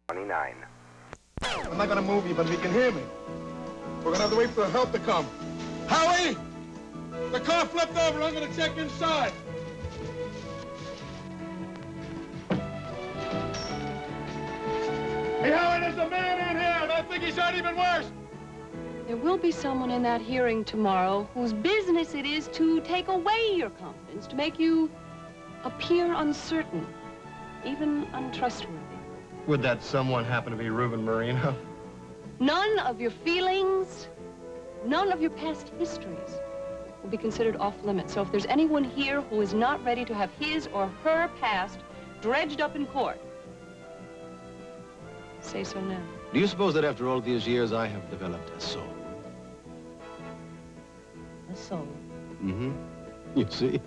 29. I'm not gonna move you, but if you can hear me, we're gonna have to wait for help to come. Howie! The car flipped over. I'm gonna check inside. Hey, Howie, there's a man in here, and I think he's hurt even worse. There will be someone in that hearing tomorrow whose business it is to take away your confidence, to make you appear uncertain, even untrustworthy. Would that someone happen to be Reuben Marino? None of your feelings, none of your past histories will be considered off limits. So if there's anyone here who is not ready to have his or her past dredged up in court, say so now. Do you suppose that after all these years I have developed a soul? A soul. Mm-hmm. You see,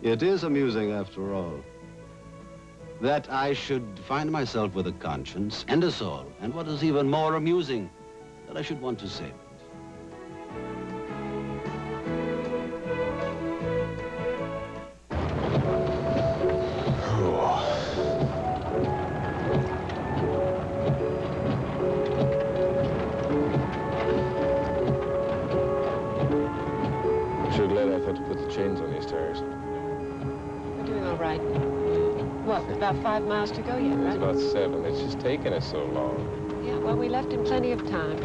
it is amusing after all. That I should find myself with a conscience and a soul, and what is even more amusing, that I should want to save it. Sure glad I thought to put the chains on these tires. We're doing all right. What, about 5 miles to go yet, It's right? about 7. It's just taking us so long. Yeah, well, we left him plenty of time.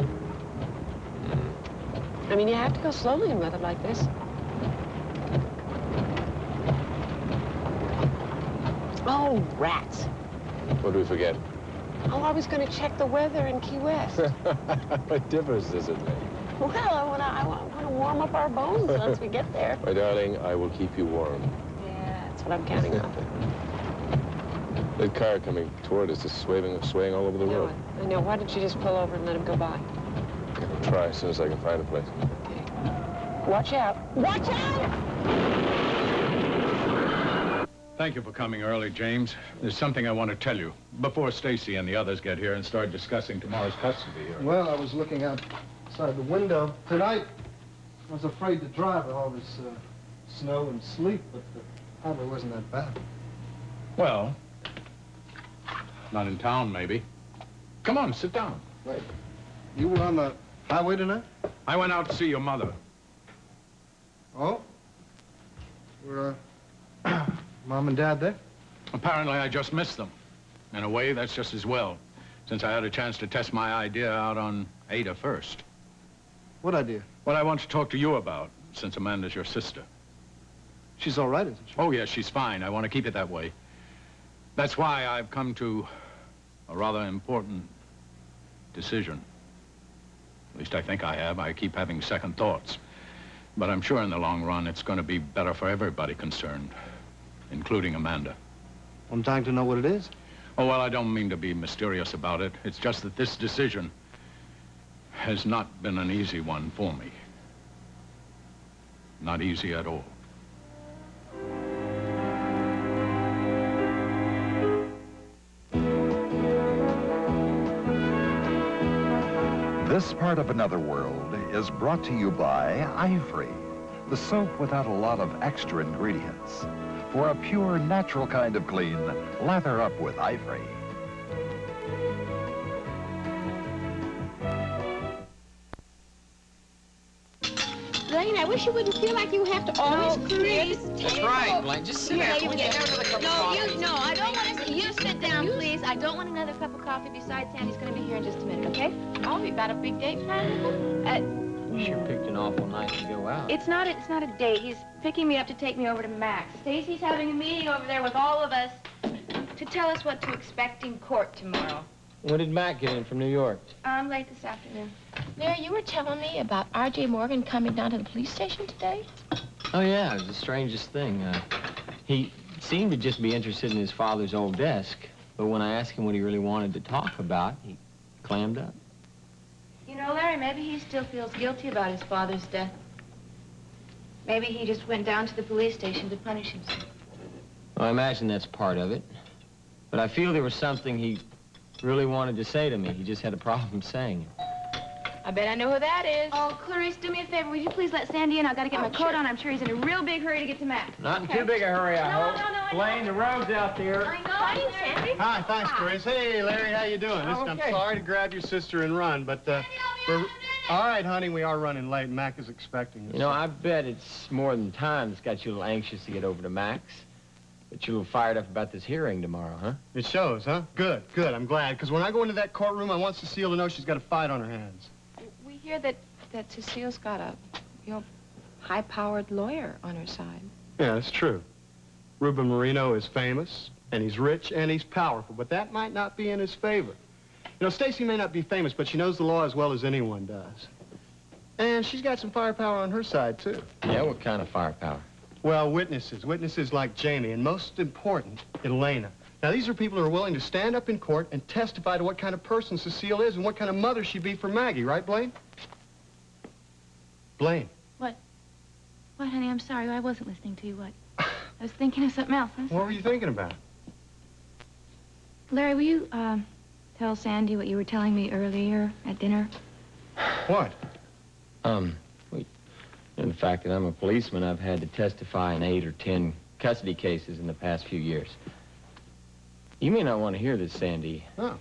I mean, you have to go slowly in weather like this. Oh, rats. What do we forget? Oh, I was going to check the weather in Key West. What difference does it make? Well, I want to warm up our bones once we get there. My darling, I will keep you warm. Yeah, that's what I'm counting on. That car coming toward us is swaying all over the road. I know. Why don't you just pull over and let him go by? I'll try as soon as I can find a place. Okay. Watch out. Watch out! Thank you for coming early, James. There's something I want to tell you before Stacy and the others get here and start discussing tomorrow's custody hearing. Well, I was looking outside the window tonight. I was afraid to drive with all this snow and sleet, but the highway wasn't that bad. Well, not in town, maybe. Come on, sit down. Wait, you were on the highway tonight? I went out to see your mother. Oh? Were Mom and Dad there? Apparently, I just missed them. In a way, that's just as well, since I had a chance to test my idea out on Ada first. What idea? What I want to talk to you about, since Amanda's your sister. She's all right, isn't she? Oh, yes, she's fine. I want to keep it that way. That's why I've come to a rather important decision. At least I think I have. I keep having second thoughts. But I'm sure in the long run, it's going to be better for everybody concerned, including Amanda. I'm dying to know what it is. Oh, well, I don't mean to be mysterious about it. It's just that this decision has not been an easy one for me. Not easy at all. This part of Another World is brought to you by Ivory, the soap without a lot of extra ingredients. For a pure, natural kind of clean, lather up with Ivory. Blaine, I wish you wouldn't feel like you have to always create. That's right, Blaine. Just sit down. We'll get another cup of coffee. No, I don't want to. You sit down, please. I don't want another cup of coffee. Besides, Sandy's going to be here in just a minute, okay? Oh, you got a big date planned? You sure picked an awful night to go out. It's not a date. He's picking me up to take me over to Max. Stacy's having a meeting over there with all of us to tell us what to expect in court tomorrow. When did Mac get in from New York? Late this afternoon. Mary, you were telling me about R.J. Morgan coming down to the police station today? Oh, yeah, it was the strangest thing. He seemed to just be interested in his father's old desk, but when I asked him what he really wanted to talk about, he clammed up. You know, Larry, maybe he still feels guilty about his father's death. Maybe he just went down to the police station to punish himself. Well, I imagine that's part of it. But I feel there was something he really wanted to say to me. He just had a problem saying it. I bet I know who that is. Oh, Clarice, do me a favor. Would you please let Sandy in? I gotta get my coat sure. on. I'm sure he's in a real big hurry to get to Max. Not in too big a hurry, I hope. I Blaine, the road's out there. I know. Sandy. Hi, thanks, Grace. Hey, Larry, how you doing? Listen, I'm sorry to grab your sister and run, but we're... All right, honey, we are running late. Mac is expecting us. You know, I bet it's more than time that's got you a little anxious to get over to Max. But you're a little fired up about this hearing tomorrow, huh? It shows, huh? Good, good. I'm glad, because when I go into that courtroom, I want Cecile to know she's got a fight on her hands. We hear that Cecile's got a, high-powered lawyer on her side. Yeah, that's true. Ruben Marino is famous, and he's rich, and he's powerful, but that might not be in his favor. You know, Stacy may not be famous, but she knows the law as well as anyone does. And she's got some firepower on her side, too. Yeah, what kind of firepower? Well, witnesses like Jamie, and most important, Elena. Now, these are people who are willing to stand up in court and testify to what kind of person Cecile is and what kind of mother she'd be for Maggie, right, Blaine? Blaine. What, honey? I'm sorry. I wasn't listening to you. What? I was thinking of something else. What were you thinking about? Larry, will you, tell Sandy what you were telling me earlier at dinner? What? In the fact that I'm a policeman, I've had to testify in 8 or 10 custody cases in the past few years. You may not want to hear this, Sandy. Oh.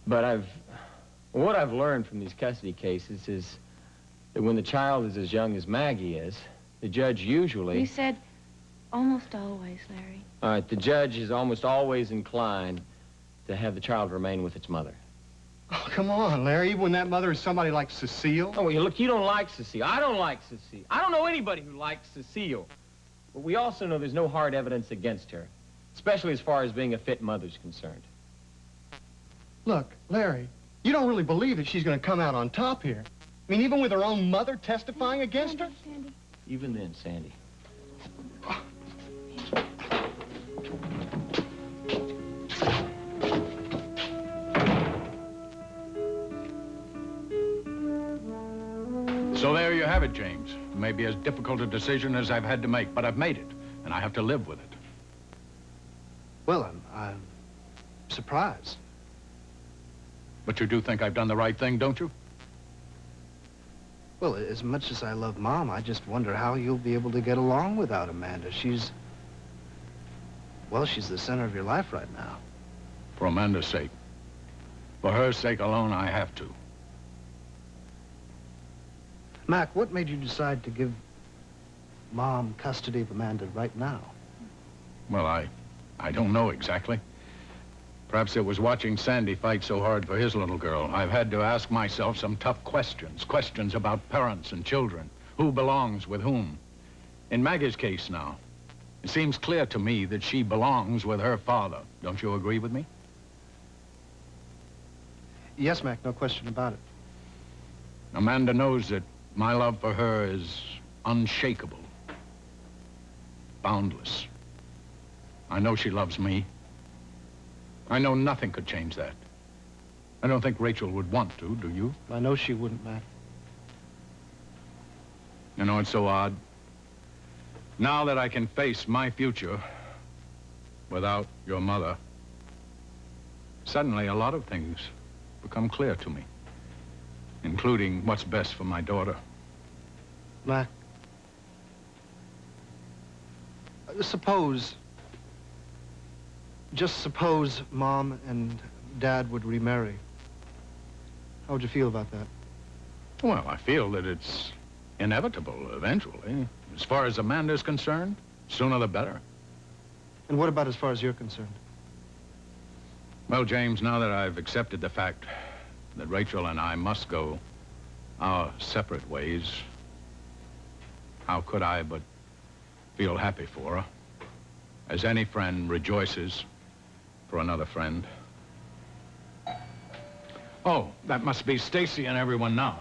But what I've learned from these custody cases is that when the child is as young as Maggie is, the judge usually... You said almost always, Larry. All right, the judge is almost always inclined to have the child remain with its mother. Oh, come on, Larry. Even when that mother is somebody like Cecile. Oh, well, look, you don't like Cecile. I don't like Cecile. I don't know anybody who likes Cecile. But we also know there's no hard evidence against her, especially as far as being a fit mother's concerned. Look, Larry, you don't really believe that she's going to come out on top here. I mean, even with her own mother testifying against her? Sandy. Even then, Sandy. So there you have it, James. It may be as difficult a decision as I've had to make, but I've made it, and I have to live with it. Well, I'm surprised. But you do think I've done the right thing, don't you? Well, as much as I love Mom, I just wonder how you'll be able to get along without Amanda. She's the center of your life right now. For Amanda's sake. For her sake alone, I have to. Mac, what made you decide to give Mom custody of Amanda right now? Well, I don't know exactly. Perhaps it was watching Sandy fight so hard for his little girl. I've had to ask myself some tough questions. Questions about parents and children. Who belongs with whom? In Maggie's case now, it seems clear to me that she belongs with her father. Don't you agree with me? Yes, Mac, no question about it. Amanda knows that my love for her is unshakable, boundless. I know she loves me. I know nothing could change that. I don't think Rachel would want to, do you? I know she wouldn't, Mac. You know, it's so odd. Now that I can face my future without your mother, suddenly a lot of things become clear to me, including what's best for my daughter. Mac, just suppose Mom and Dad would remarry. How would you feel about that? Well, I feel that it's inevitable eventually. As far as Amanda's concerned, sooner the better. And what about as far as you're concerned? Well, James, now that I've accepted the fact that Rachel and I must go our separate ways, how could I but feel happy for her, as any friend rejoices for another friend. Oh, that must be Stacy and everyone now.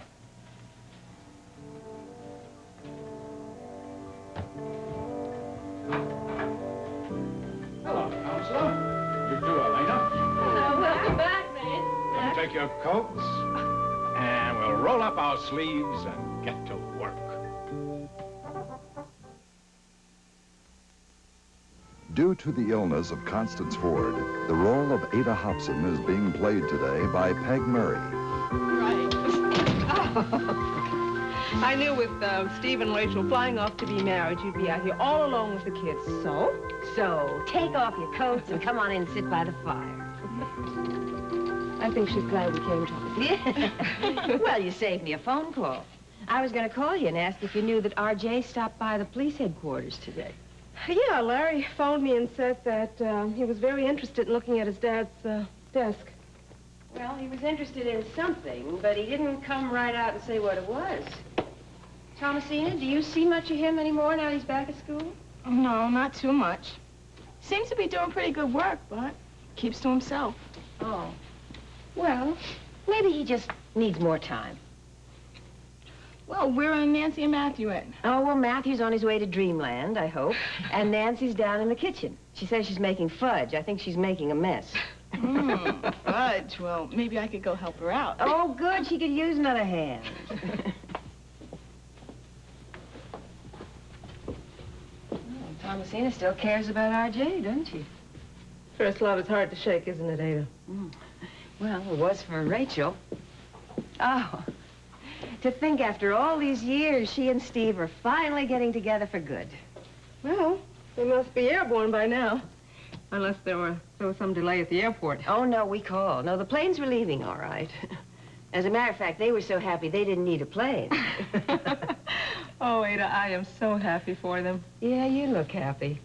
Hello, Counselor. You too, Elena. Hello, welcome back, man. Come take your coats, and we'll roll up our sleeves and get to work. Due to the illness of Constance Ford, the role of Ada Hobson is being played today by Peg Murray. Right. I knew with Steve and Rachel flying off to be married, you'd be out here all alone with the kids. So? So, take off your coats and come on in and sit by the fire. I think she's glad we came to her. Yeah. Well, you saved me a phone call. I was going to call you and ask if you knew that R.J. stopped by the police headquarters today. Yeah, Larry phoned me and said that he was very interested in looking at his dad's desk. Well, he was interested in something, but he didn't come right out and say what it was. Thomasina, do you see much of him anymore now he's back at school? No, not too much. Seems to be doing pretty good work, but keeps to himself. Oh. Well, maybe he just needs more time. Well, where are Nancy and Matthew at? Oh, well, Matthew's on his way to Dreamland, I hope. And Nancy's down in the kitchen. She says she's making fudge. I think she's making a mess. Fudge. Well, maybe I could go help her out. Oh, good. She could use another hand. Thomasina still cares about R.J., doesn't she? First love is hard to shake, isn't it, Ada? Well, it was for Rachel. Oh, to think after all these years, she and Steve are finally getting together for good. Well, they must be airborne by now. Unless there was some delay at the airport. Oh, no, we called. No, the planes were leaving, all right. As a matter of fact, they were so happy they didn't need a plane. Oh, Ada, I am so happy for them. Yeah, you look happy.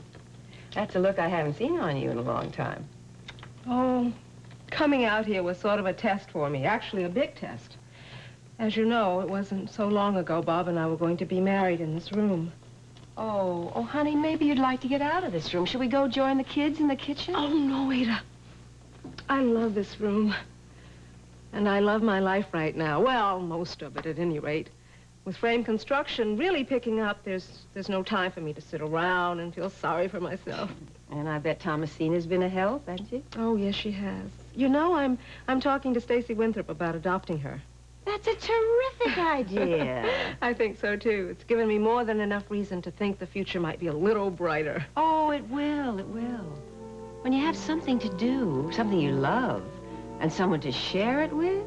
That's a look I haven't seen on you in a long time. Oh, coming out here was sort of a test for me. Actually, a big test. As you know, it wasn't so long ago Bob and I were going to be married in this room. Oh, honey, maybe you'd like to get out of this room. Should we go join the kids in the kitchen? Oh, no, Ada. I love this room. And I love my life right now. Well, most of it, at any rate. With frame construction really picking up, there's no time for me to sit around and feel sorry for myself. And I bet Thomasina's been a help, hasn't she? Oh, yes, she has. You know, I'm talking to Stacy Winthrop about adopting her. That's a terrific idea. I think so, too. It's given me more than enough reason to think the future might be a little brighter. Oh, it will, it will. When you have something to do, something you love, and someone to share it with,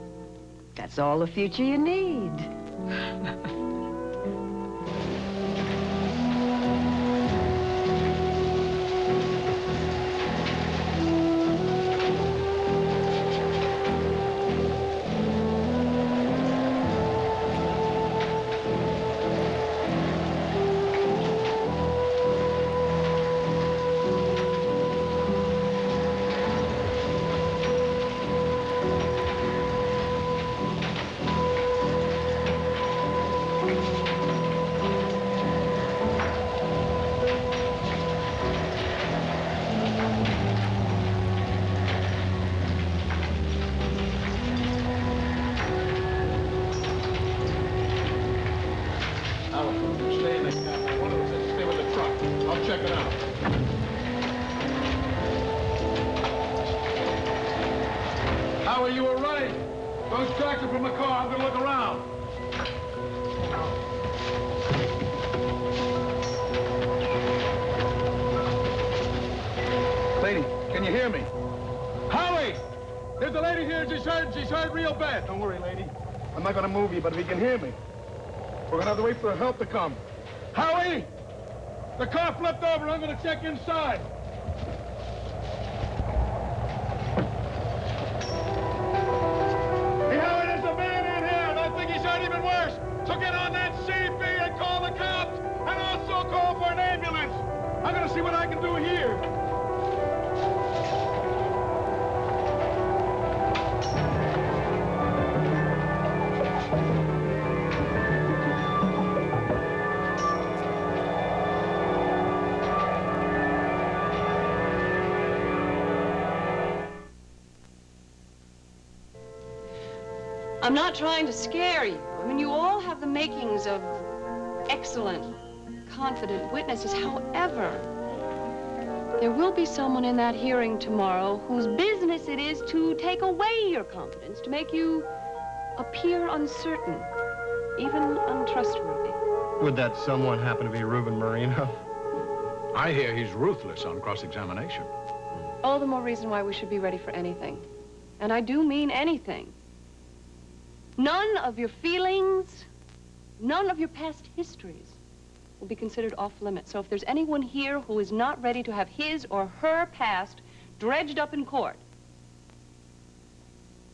that's all the future you need. She's hurt real bad. Don't worry, lady. I'm not gonna move you, but if you can hear me, we're gonna have to wait for help to come. Howie! The car flipped over. I'm gonna check inside. Hey, Howie, there's a man in here, and I think he's hurt even worse. So get on that CB and call the cops, and also call for an ambulance. I'm gonna see what I can do here. I'm not trying to scare you. I mean, you all have the makings of excellent, confident witnesses. However, there will be someone in that hearing tomorrow whose business it is to take away your confidence, to make you appear uncertain, even untrustworthy. Would that someone happen to be Ruben Marino? I hear he's ruthless on cross-examination. All the more reason why we should be ready for anything. And I do mean anything. None of your feelings, none of your past histories will be considered off limits. So if there's anyone here who is not ready to have his or her past dredged up in court,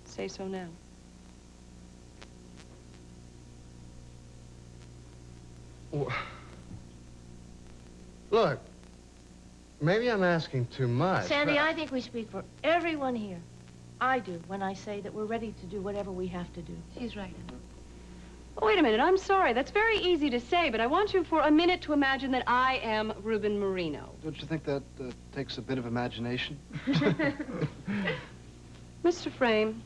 say so now. Look, maybe I'm asking too much. Sandy, I think we speak for everyone here. I do when I say that we're ready to do whatever we have to do. She's right. Oh, wait a minute, I'm sorry. That's very easy to say, but I want you for a minute to imagine that I am Reuben Marino. Don't you think that takes a bit of imagination? Mr. Frame,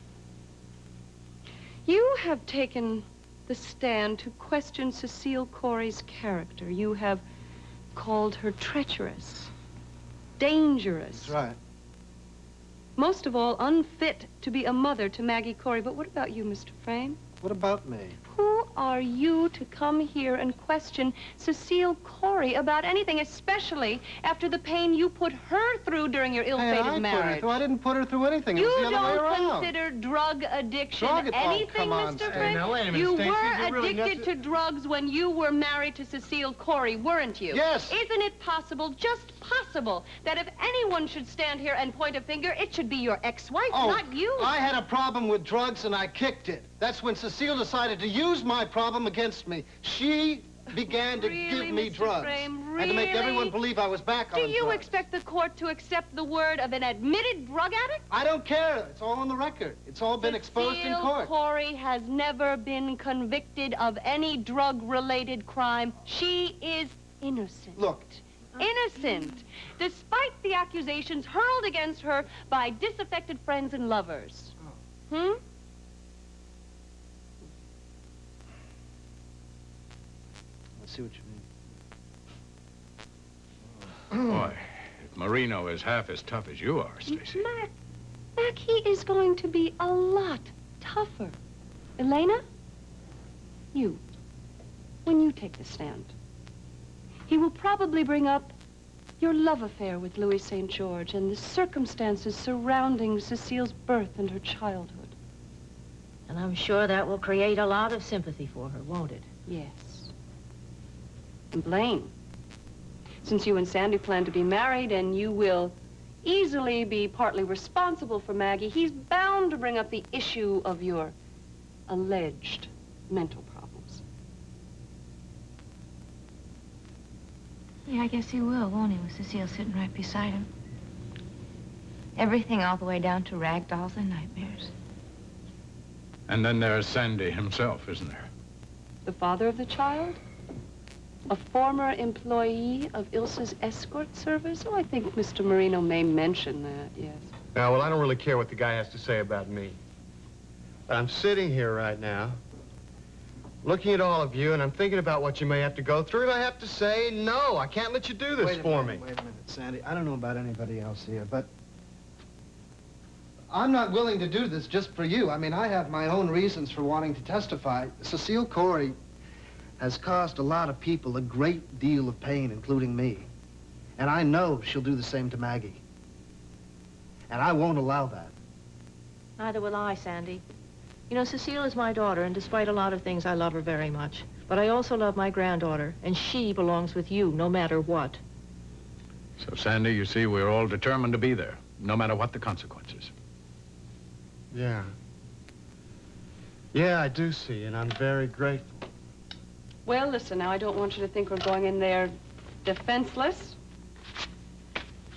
you have taken the stand to question Cecile Corey's character. You have called her treacherous, dangerous. That's right. Most of all, unfit to be a mother to Maggie Corey. But what about you, Mr. Frame? What about me? Who are you to come here and question Cecile Corey about anything, especially after the pain you put her through during your ill-fated marriage? I didn't put her through anything. It You was the other way don't around. consider drug addiction Oh, anything, come on, Mr. Stacey. Frame? Now, wait a minute, You Stacey, were you're really addicted to drugs when you were married to Cecile Corey, weren't you? Yes. Isn't it possible, just possible, that if anyone should stand here and point a finger, it should be your ex-wife, not you? I had a problem with drugs and I kicked it. That's when Cecile decided to use my problem against me. She began to Really, give me Mr. drugs. Frame, And to make really? everyone believe I was back on Do you drugs. expect the court to accept the word of an admitted drug addict? I don't care. It's all on the record. It's all been exposed in Cecile court. Corey has never been convicted of any drug-related crime. She is innocent. Look. Innocent, despite the accusations hurled against her by disaffected friends and lovers. Hmm? I see what you mean. Boy, if Marino is half as tough as you are, Stacey. Mac, he is going to be a lot tougher. Elena, when you take the stand, he will probably bring up your love affair with Louis St. George and the circumstances surrounding Cecile's birth and her childhood. And I'm sure that will create a lot of sympathy for her, won't it? Yes. And Blaine, since you and Sandy plan to be married and you will easily be partly responsible for Maggie, he's bound to bring up the issue of your alleged mental problems. Yeah, I guess he will, won't he, with Cecile sitting right beside him? Everything all the way down to rag dolls and nightmares. And then there's Sandy himself, isn't there? The father of the child? A former employee of Ilsa's escort service? Oh, I think Mr. Marino may mention that, yes. Now, well, I don't really care what the guy has to say about me. But I'm sitting here right now, looking at all of you, and I'm thinking about what you may have to go through, and I have to say, no, I can't let you do this for me. Wait a minute, Sandy. I don't know about anybody else here, but I'm not willing to do this just for you. I mean, I have my own reasons for wanting to testify. Cecile Corey has caused a lot of people a great deal of pain, including me. And I know she'll do the same to Maggie. And I won't allow that. Neither will I, Sandy. You know, Cecile is my daughter, and despite a lot of things, I love her very much. But I also love my granddaughter, and she belongs with you, no matter what. So, Sandy, you see, we're all determined to be there, no matter what the consequences. Yeah. Yeah, I do see, and I'm very grateful. Well, listen, now, I don't want you to think we're going in there defenseless.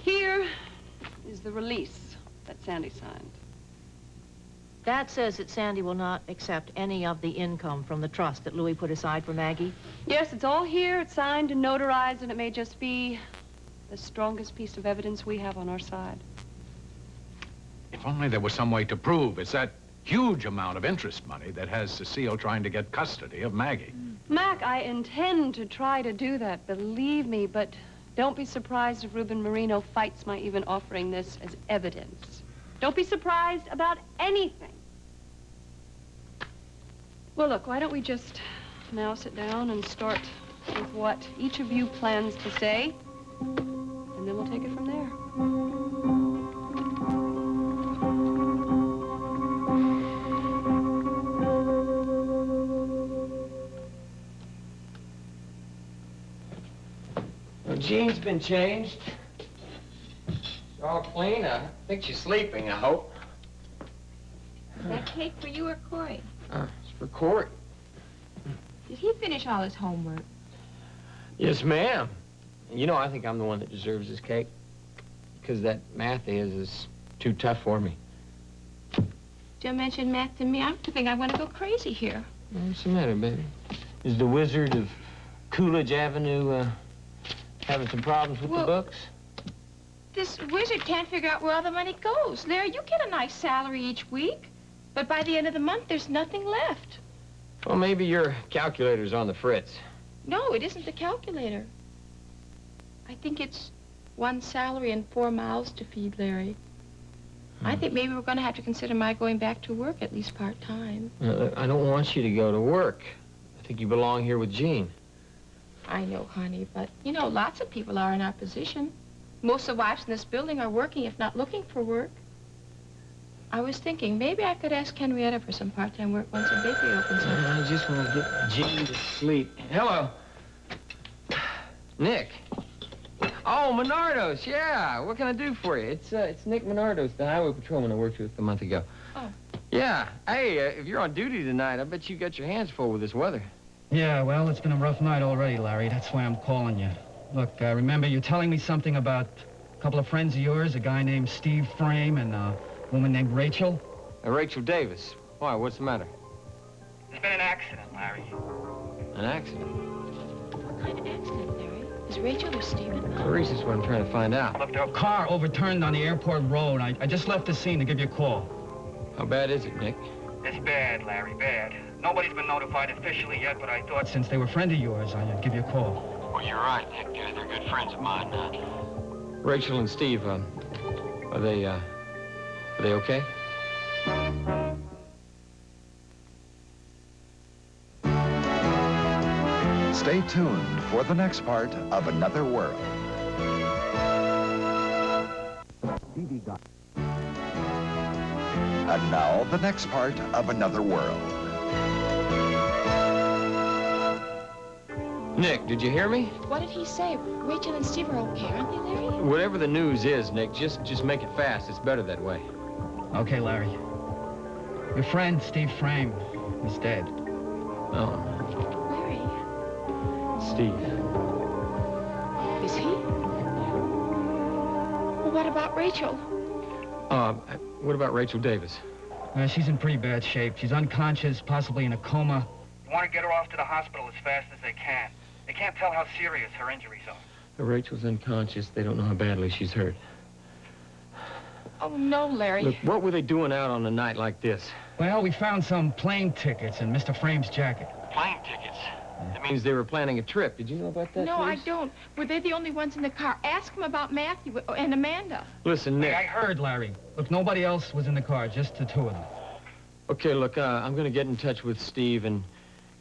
Here is the release that Sandy signed. That says that Sandy will not accept any of the income from the trust that Louis put aside for Maggie. Yes, it's all here. It's signed and notarized, and it may just be the strongest piece of evidence we have on our side. If only there was some way to prove it's that huge amount of interest money that has Cecile trying to get custody of Maggie. Mac, I intend to try to do that, believe me, but don't be surprised if Reuben Marino fights my even offering this as evidence. Don't be surprised about anything. Well, look, why don't we just now sit down and start with what each of you plans to say, and then we'll take it from there. Jean's been changed. She's all clean. I think she's sleeping, I hope. Is that cake for you or Corey? It's for Corey. Did he finish all his homework? Yes, ma'am. You know, I think I'm the one that deserves this cake. Because that math is too tough for me. Don't mention math to me. I think I'm going to go crazy here. What's the matter, baby? Is the wizard of Coolidge Avenue having some problems with the books? This wizard can't figure out where all the money goes. Larry, you get a nice salary each week, but by the end of the month, there's nothing left. Well, maybe your calculator's on the fritz. No, it isn't the calculator. I think it's one salary and 4 mouths to feed, Larry. I think maybe we're going to have to consider my going back to work, at least part-time. I don't want you to go to work. I think you belong here with Jean. I know, honey, but, you know, lots of people are in our position. Most of the wives in this building are working, if not looking for work. I was thinking, maybe I could ask Henrietta for some part-time work once the bakery opens up. I just want to get Jean to sleep. Hello. Nick. Oh, Menardo's, yeah. What can I do for you? It's Nick Menardo's, the highway patrolman I worked with a month ago. Oh. Yeah. Hey, if you're on duty tonight, I bet you got your hands full with this weather. Yeah, well, it's been a rough night already, Larry. That's why I'm calling you. Look, remember you telling me something about a couple of friends of yours, a guy named Steve Frame and a woman named Rachel? Rachel Davis. Why, what's the matter? There's been an accident, Larry. An accident? What kind of accident, Larry? Is Rachel or Steve involved? Clarice is what I'm trying to find out. Look, a car overturned on the airport road. I just left the scene to give you a call. How bad is it, Nick? It's bad, Larry, bad. Nobody's been notified officially yet, but I thought... Since they were a friend of yours, I'd give you a call. Well, you're right, Nick. They're good friends of mine. Rachel and Steve, are they okay? Stay tuned for the next part of Another World. And now, the next part of Another World. Nick, did you hear me? What did he say? Rachel and Steve are okay, aren't they, Larry? Whatever the news is, Nick, just make it fast. It's better that way. Okay, Larry. Your friend, Steve Frame, is dead. Oh. Larry. Steve. Is he? Well, what about Rachel? What about Rachel Davis? She's in pretty bad shape. She's unconscious, possibly in a coma. You want to get her off to the hospital as fast as they can. They can't tell how serious her injuries are. Rachel's unconscious. They don't know how badly she's hurt. Oh, no, Larry. Look, what were they doing out on a night like this? Well, we found some plane tickets in Mr. Frame's jacket. Plane tickets? That means they were planning a trip. Did you know about that, No, please? I don't. Were they the only ones in the car? Ask them about Matthew and Amanda. Listen, Nick. I heard, Larry. Look, nobody else was in the car, just the two of them. Okay, look, I'm going to get in touch with Steve and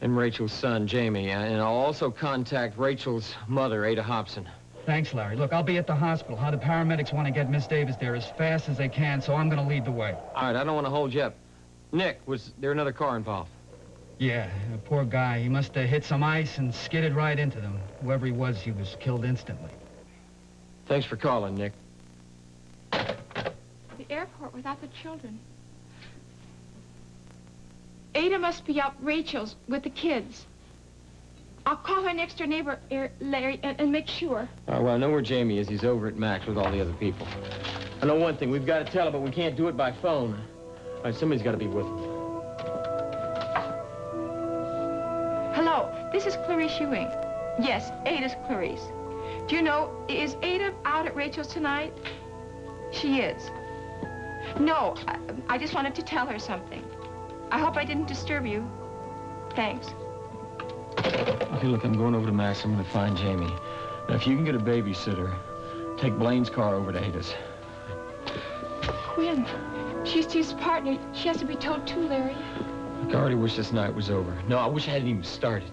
Rachel's son, Jamie, and I'll also contact Rachel's mother, Ada Hobson. Thanks, Larry. Look, I'll be at the hospital. The paramedics want to get Miss Davis there as fast as they can, so I'm going to lead the way. All right, I don't want to hold you up. Nick, was there another car involved? Yeah, poor guy. He must have hit some ice and skidded right into them. Whoever he was killed instantly. Thanks for calling, Nick. The airport without the children. Ada must be out Rachel's with the kids. I'll call her next door neighbor, Larry, and make sure. All right, well, I know where Jamie is. He's over at Max with all the other people. I know one thing. We've got to tell her, but we can't do it by phone. All right, somebody's got to be with them. Hello, this is Clarice Ewing. Yes, Ada's Clarice. Do you know, is Ada out at Rachel's tonight? She is. No, I just wanted to tell her something. I hope I didn't disturb you. Thanks. Okay, look, I'm going over to Max. I'm going to find Jamie. Now, if you can get a babysitter, take Blaine's car over to Ada's. Quinn, she's Steve's partner. She has to be told too, Larry. Look, I already wish this night was over. No, I wish I hadn't even started.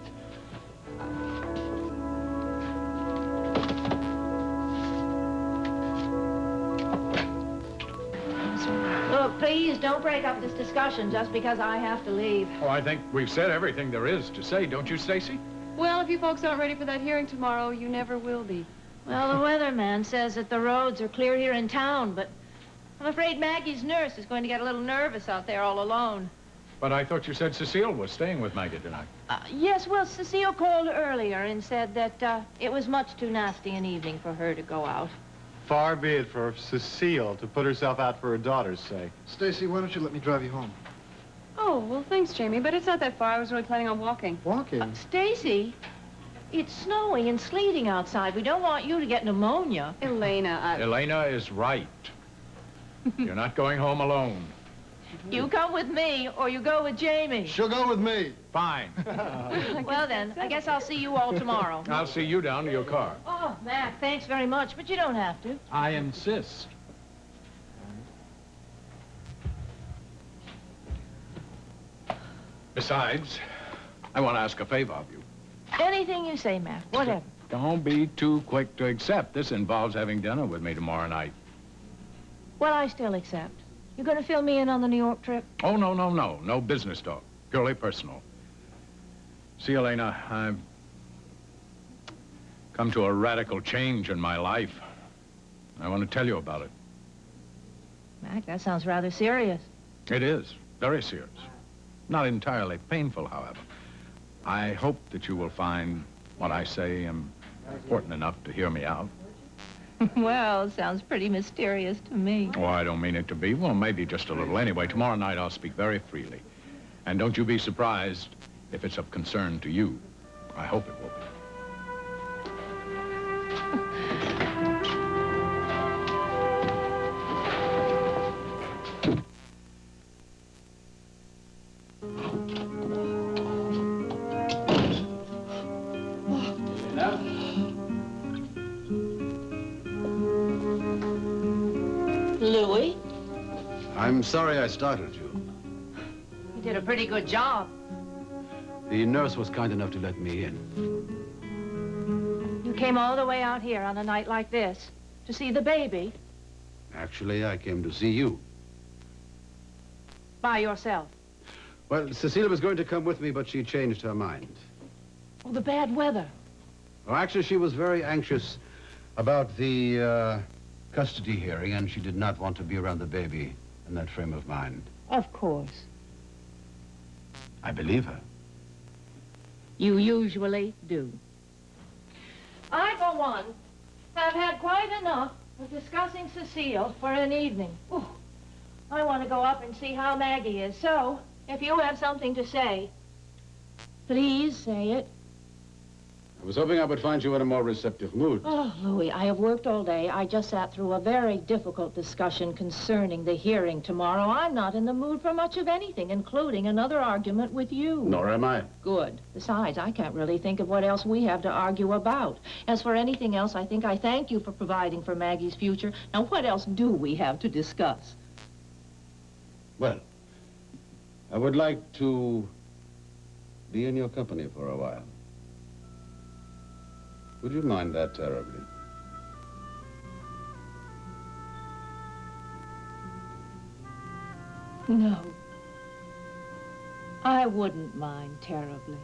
Look, please don't break up this discussion just because I have to leave. Oh, I think we've said everything there is to say, don't you, Stacy? Well, if you folks aren't ready for that hearing tomorrow, you never will be. Well, the weatherman says that the roads are clear here in town, but I'm afraid Maggie's nurse is going to get a little nervous out there all alone. But I thought you said Cecile was staying with Maggie tonight. Yes, well, Cecile called earlier and said that it was much too nasty an evening for her to go out. Far be it for Cecile to put herself out for her daughter's sake. Stacy, why don't you let me drive you home? Oh, well, thanks, Jamie, but it's not that far. I was really planning on walking. Walking? Stacy, it's snowing and sleeting outside. We don't want you to get pneumonia. Elena, Elena is right. You're not going home alone. You come with me, or you go with Jamie. She'll go with me. Fine. Well, then, I guess I'll see you all tomorrow. I'll see you down to your car. Oh, Mac, thanks very much, but you don't have to. I insist. Besides, I want to ask a favor of you. Anything you say, Mac, whatever. Don't be too quick to accept. This involves having dinner with me tomorrow night. Well, I still accept. You gonna fill me in on the New York trip? Oh, no, no, no. No business talk. Purely personal. See, Elena, I've come to a radical change in my life. I want to tell you about it. Mac, that sounds rather serious. It is. Very serious. Not entirely painful, however. I hope that you will find what I say important enough to hear me out. Well, it sounds pretty mysterious to me. Oh, I don't mean it to be. Well, maybe just a little. Anyway, tomorrow night I'll speak very freely. And don't you be surprised if it's of concern to you. I hope it will be. Louis? I'm sorry I startled you. You did a pretty good job. The nurse was kind enough to let me in. You came all the way out here on a night like this to see the baby Actually, I came to see you. by yourself. Well, Cecile was going to come with me, but she changed her mind. Oh, the bad weather. Oh, actually, she was very anxious about the custody hearing, and she did not want to be around the baby in that frame of mind. Of course. I believe her. You usually do. I, for one, have had quite enough of discussing Cecile for an evening. Ooh, I want to go up and see how Maggie is. So, if you have something to say, please say it. I was hoping I would find you in a more receptive mood. Oh, Louis, I have worked all day. I just sat through a very difficult discussion concerning the hearing tomorrow. I'm not in the mood for much of anything, including another argument with you. Nor am I. Good. Besides, I can't really think of what else we have to argue about. As for anything else, I think I thank you for providing for Maggie's future. Now, what else do we have to discuss? Well, I would like to be in your company for a while. Would you mind that terribly? No. I wouldn't mind terribly.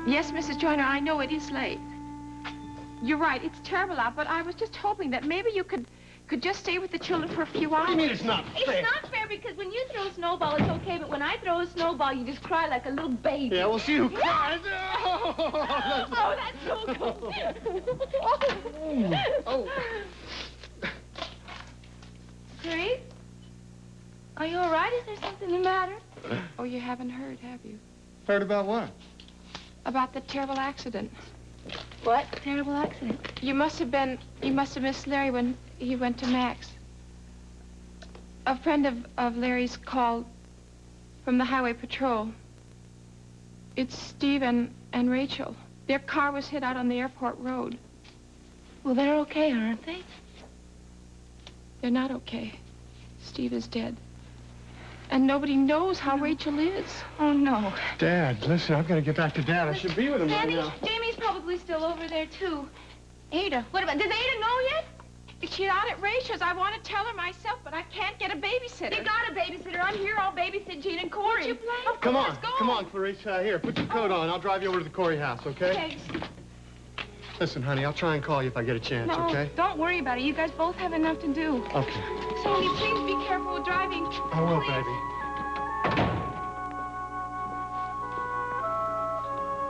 Yes, Mrs. Joyner, I know it is late. You're right, it's terrible out, but I was just hoping that maybe you could just stay with the children for a few hours. What do you mean it's not fair? It's not fair because when you throw a snowball, it's okay, but when I throw a snowball, you just cry like a little baby. Yeah, we'll see who cries. Oh, that's so cool. Oh. Grace? Are you all right? Is there something the matter? Oh, you haven't heard, have you? Heard about what? About the terrible accident. What terrible accident? You must have missed Larry when he went to Max. A friend of Larry's called from the highway patrol. It's Steve and Rachel. Their car was hit out on the airport road. Well, they're okay, aren't they? They're not okay. Steve is dead. And nobody knows how Rachel is. Oh, no. Dad, listen, I've got to get back to Dad. I should be with him right Sandy, now. Jamie's probably still over there, too. Ada, what about, does Ada know yet? She's out at Rachel's. I want to tell her myself, but I can't get a babysitter. You got a babysitter. I'm here. I'll babysit Jean and Corey. Would you play? Come on, Clarice. Here, put your coat on. I'll drive you over to the Corey house, okay? Thanks. Listen, honey, I'll try and call you if I get a chance, No, okay? don't worry about it. You guys both have enough to do. Okay. Sandy, please be careful with driving. I will, Please. baby.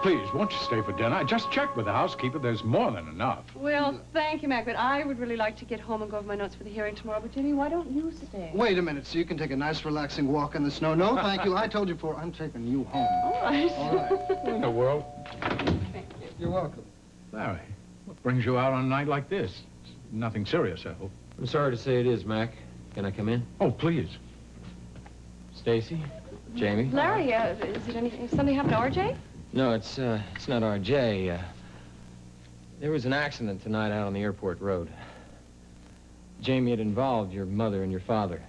Please, won't you stay for dinner? I just checked with the housekeeper. There's more than enough. Well, thank you, Mac, but I would really like to get home and go over my notes for the hearing tomorrow. But, Jimmy, why don't you stay? Wait a minute, so you can take a nice, relaxing walk in the snow. No, thank you. I told you before, I'm taking you home. All right. All right. What in the world? Thank you. You're welcome. Larry, what brings you out on a night like this? Nothing serious, I hope. I'm sorry to say it is, Mac. Can I come in? Oh, please. Stacy? Jamie? Larry, is it anything? Something happened to RJ? No, it's not RJ. There was an accident tonight out on the airport road. Jamie, it involved your mother and your father.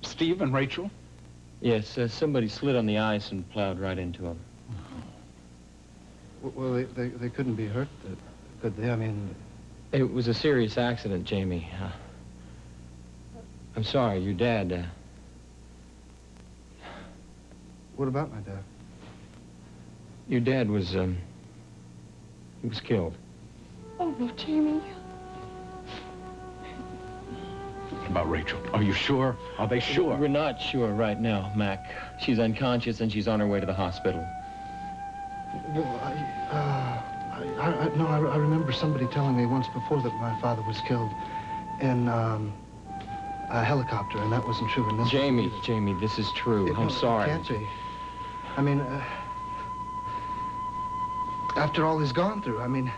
Steve and Rachel? Yes, somebody slid on the ice and plowed right into them. Well, they couldn't be hurt, could they? I mean... It was a serious accident, Jamie. I'm sorry, your dad... What about my dad? Your dad was, he was killed. Oh, no, Jamie. What about Rachel? Are you sure? Are they sure? We're not sure right now, Mac. She's unconscious and she's on her way to the hospital. Well, I remember somebody telling me once before that my father was killed in, a helicopter, and that wasn't true. And this Jamie, this is true. I'm sorry. It can't be. I mean, after all he's gone through, I mean,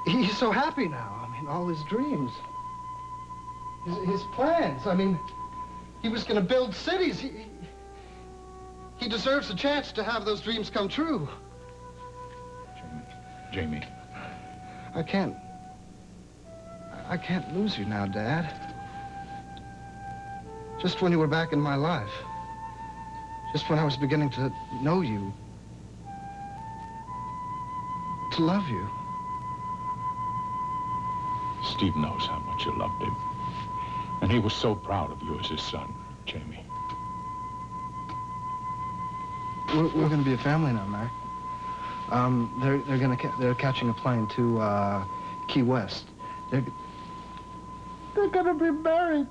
he's so happy now. I mean, all his dreams, his plans. I mean, he was going to build cities. He deserves a chance to have those dreams come true. Jamie. I can't lose you now, Dad. Just when you were back in my life. Just when I was beginning to know you. To love you. Steve knows how much you loved him. And he was so proud of you as his son, Jamie. We're going to be a family now, Mac. They're catching a plane to Key West. They're gonna be married.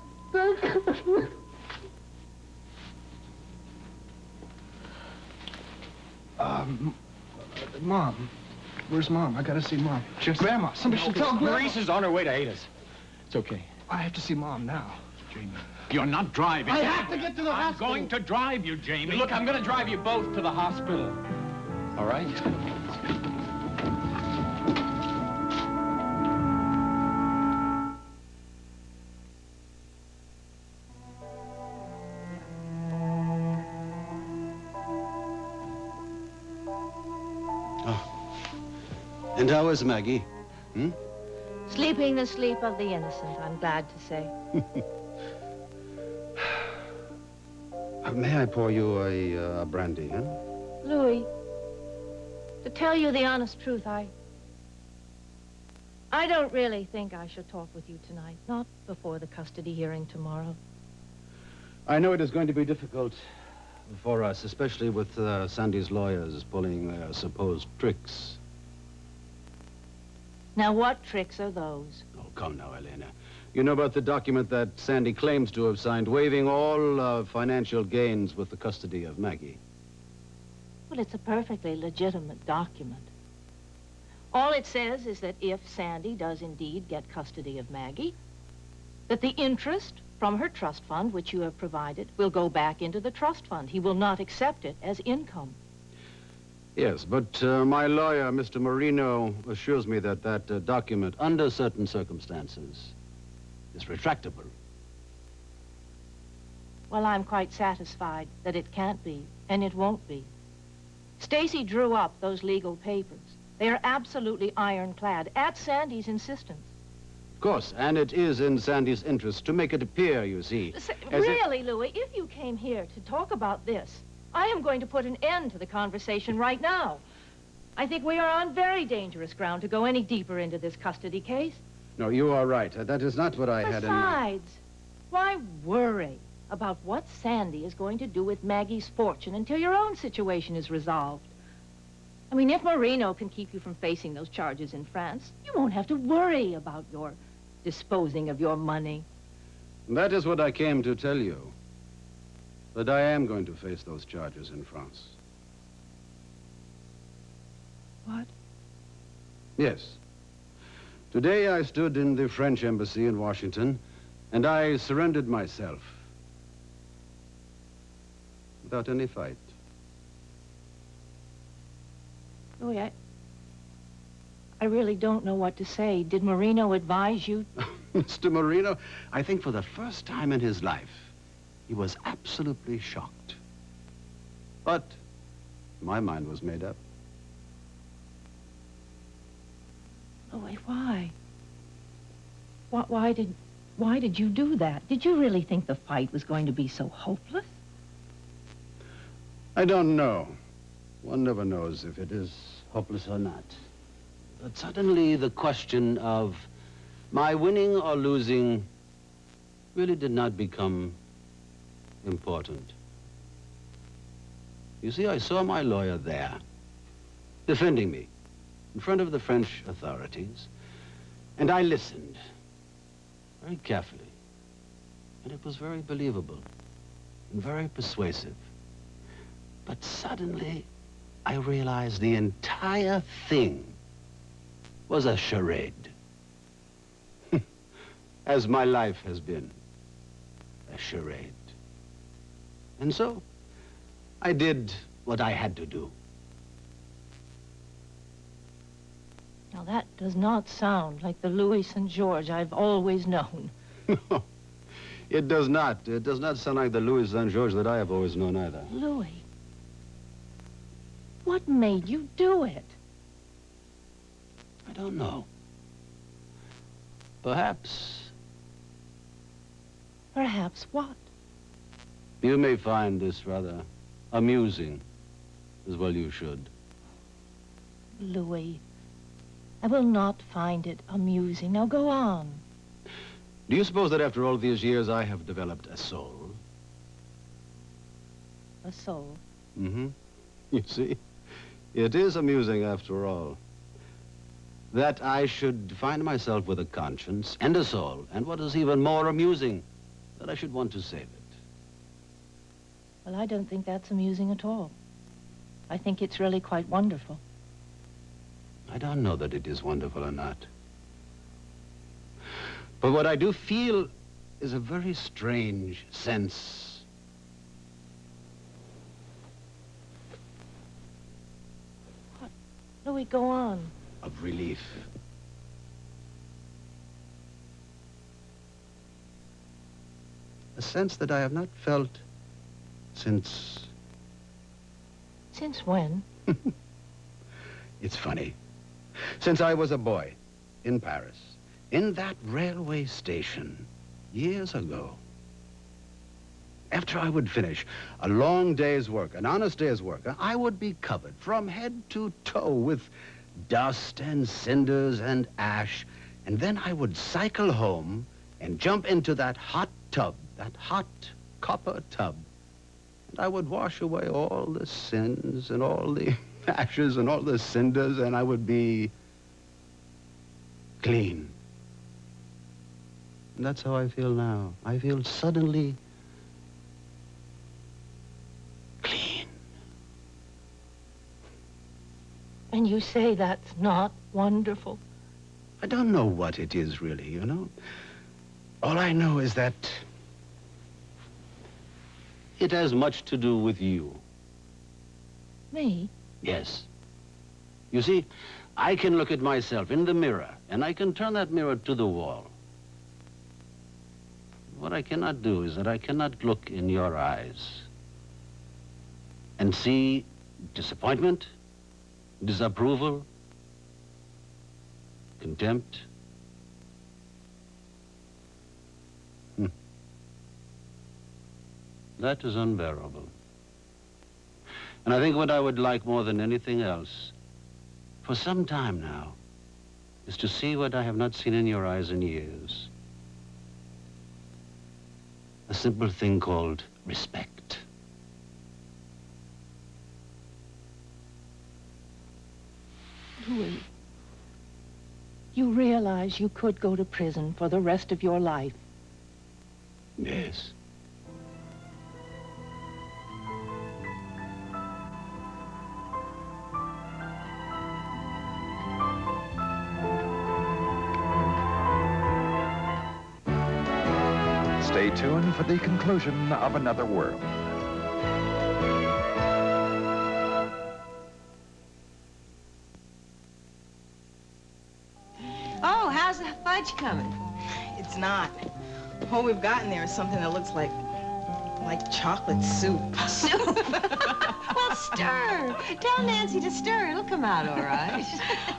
Mom. Where's Mom? I gotta see Mom. Grandma, somebody should tell Grandma. Maurice is on her way to Ada's. It's okay. I have to see Mom now. Jamie, you're not driving. I have to get to the hospital. I'm going to drive you, Jamie. Look, I'm going to drive you both to the hospital. All right? And how is Maggie? Sleeping the sleep of the innocent, I'm glad to say. May I pour you a brandy, huh? Louis, to tell you the honest truth, I don't really think I should talk with you tonight. Not before the custody hearing tomorrow. I know it is going to be difficult for us, especially with Sandy's lawyers pulling their supposed tricks. Now, what tricks are those? Oh, come now, Elena. You know about the document that Sandy claims to have signed, waiving all financial gains with the custody of Maggie. Well, it's a perfectly legitimate document. All it says is that if Sandy does indeed get custody of Maggie, that the interest from her trust fund, which you have provided, will go back into the trust fund. He will not accept it as income. Yes, but my lawyer, Mr. Marino, assures me that that document, under certain circumstances, is retractable. Well, I'm quite satisfied that it can't be, and it won't be. Stacy drew up those legal papers. They are absolutely ironclad, at Sandy's insistence. Of course, and it is in Sandy's interest to make it appear, you see. Really, Louis, if you came here to talk about this, I am going to put an end to the conversation right now. I think we are on very dangerous ground to go any deeper into this custody case. No, you are right. That is not what I had in mind. Besides, why worry about what Sandy is going to do with Maggie's fortune until your own situation is resolved? I mean, if Marino can keep you from facing those charges in France, you won't have to worry about your disposing of your money. That is what I came to tell you. That I am going to face those charges in France. What? Yes. Today I stood in the French embassy in Washington, and I surrendered myself. Without any fight. Louis, I really don't know what to say. Did Marino advise you? Mr. Marino, I think for the first time in his life, he was absolutely shocked. But my mind was made up. Louis, why? Why did you do that? Did you really think the fight was going to be so hopeless? I don't know. One never knows if it is hopeless or not. But suddenly the question of my winning or losing really did not become important. You see, I saw my lawyer there, defending me in front of the French authorities, and I listened very carefully. And it was very believable and very persuasive. But suddenly, I realized the entire thing was a charade. As my life has been a charade. And so, I did what I had to do. Now, that does not sound like the Louis St. George I've always known. No, it does not. It does not sound like the Louis St. George that I have always known either. Louis, what made you do it? I don't know. Perhaps... Perhaps what? You may find this rather amusing, as well you should. Louis, I will not find it amusing. Now go on. Do you suppose that after all these years I have developed a soul? A soul? Mm-hmm. You see, it is amusing after all. That I should find myself with a conscience and a soul, and what is even more amusing, that I should want to save it. Well, I don't think that's amusing at all. I think it's really quite wonderful. I don't know that it is wonderful or not. But what I do feel is a very strange sense. What? Louis, go on. Of relief. A sense that I have not felt since... Since when? It's funny. Since I was a boy in Paris, in that railway station, years ago. After I would finish a long day's work, an honest day's work, I would be covered from head to toe with dust and cinders and ash, and then I would cycle home and jump into that hot tub, that hot copper tub, and I would wash away all the sins and all the ashes and all the cinders, and I would be clean. And that's how I feel now. I feel suddenly clean. And you say that's not wonderful? I don't know what it is, really, you know. All I know is that it has much to do with you. Me? Yes. You see, I can look at myself in the mirror, and I can turn that mirror to the wall. What I cannot do is that I cannot look in your eyes and see disappointment, disapproval, contempt. That is unbearable. And I think what I would like more than anything else for some time now is to see what I have not seen in your eyes in years. A simple thing called respect. Louis, you realize you could go to prison for the rest of your life. Yes. Stay tuned for the conclusion of Another World. Oh, how's the fudge coming? It's not. All we've got in there is something that looks like chocolate soup. Soup? Well, stir. Tell Nancy to stir. It'll come out all right.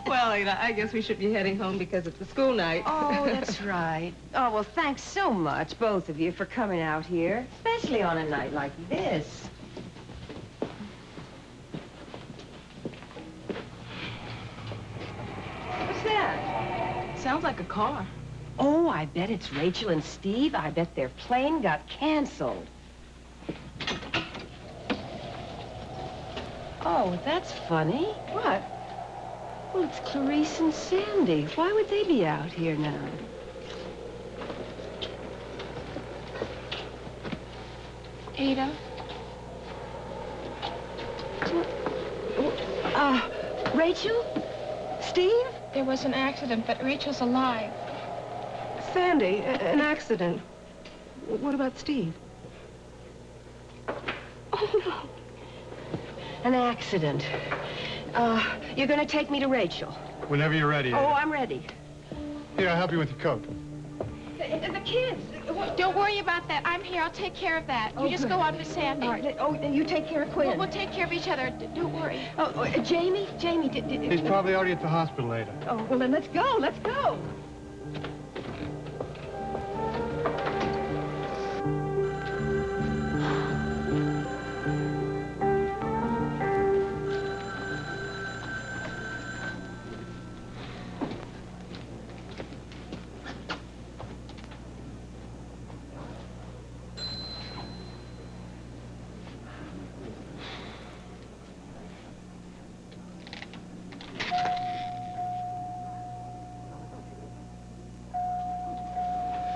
Well, you know, I guess we should be heading home because it's the school night. Oh, that's right. Oh, well, thanks so much, both of you, for coming out here, especially on a night like this. What's that? Sounds like a car. Oh, I bet it's Rachel and Steve. I bet their plane got canceled. Oh, that's funny. What? Well, it's Clarice and Sandy. Why would they be out here now? Ada? Rachel? Steve? There was an accident, but Rachel's alive. Sandy, an accident. What about Steve? Oh, no. An accident. You're gonna take me to Rachel. Whenever you're ready. Oh, I'm ready. Here, I'll help you with your coat. The kids. Don't worry about that. I'm here. I'll take care of that. You just go on with Sandy. All right. Oh, you take care of Quinn. We'll take care of each other. Don't worry. Oh, Jamie? Jamie, He's probably already at the hospital, Ada. Oh, well, then let's go. Let's go.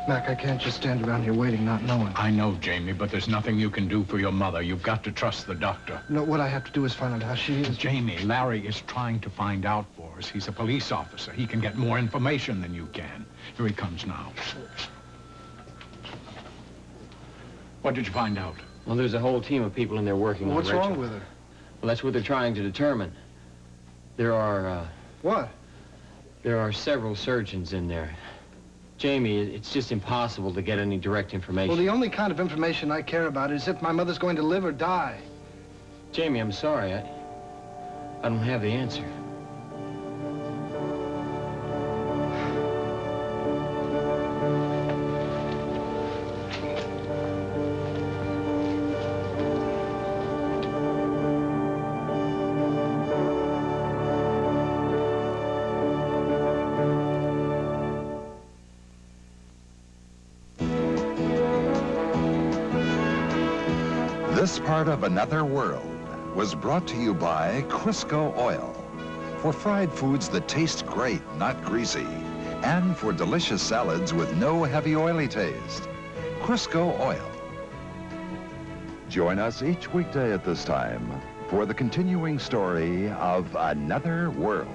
Mac, I can't just stand around here waiting, not knowing. I know, Jamie, but there's nothing you can do for your mother. You've got to trust the doctor. No, what I have to do is find out how she is. Jamie, Larry is trying to find out for us. He's a police officer. He can get more information than you can. Here he comes now. What did you find out? Well, there's a whole team of people in there working on What's Rachel. wrong with her? Well, that's what they're trying to determine. There are, What? There are several surgeons in there. Jamie, it's just impossible to get any direct information. Well, the only kind of information I care about is if my mother's going to live or die. Jamie, I'm sorry. I don't have the answer. This part of Another World was brought to you by Crisco Oil. For fried foods that taste great, not greasy. And for delicious salads with no heavy oily taste. Crisco Oil. Join us each weekday at this time for the continuing story of Another World.